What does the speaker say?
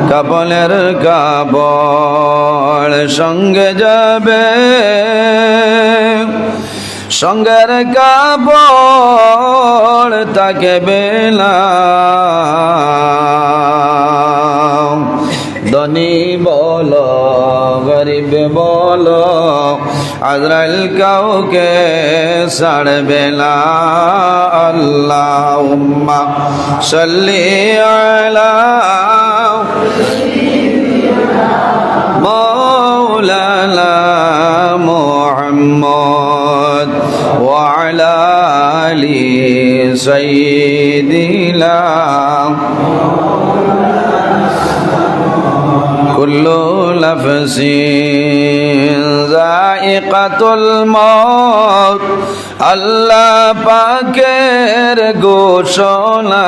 কাপলের কাপড় সঙ্গে যাবে, সঙ্গের কাপড় তাকে বেলা। ধনী বলো গরিব বলো, আজরাইল কাউকে ছাড়বে না। আল্লাহুম্মা সাল্লি আলা মাওলানা মুহাম্মদ ওয়া আলা আলি সাইয়্যিদিনা। কুল্লু নাফসিন যায়িকাতুল মউত, আল্লাহ পাকের ঘোষণা।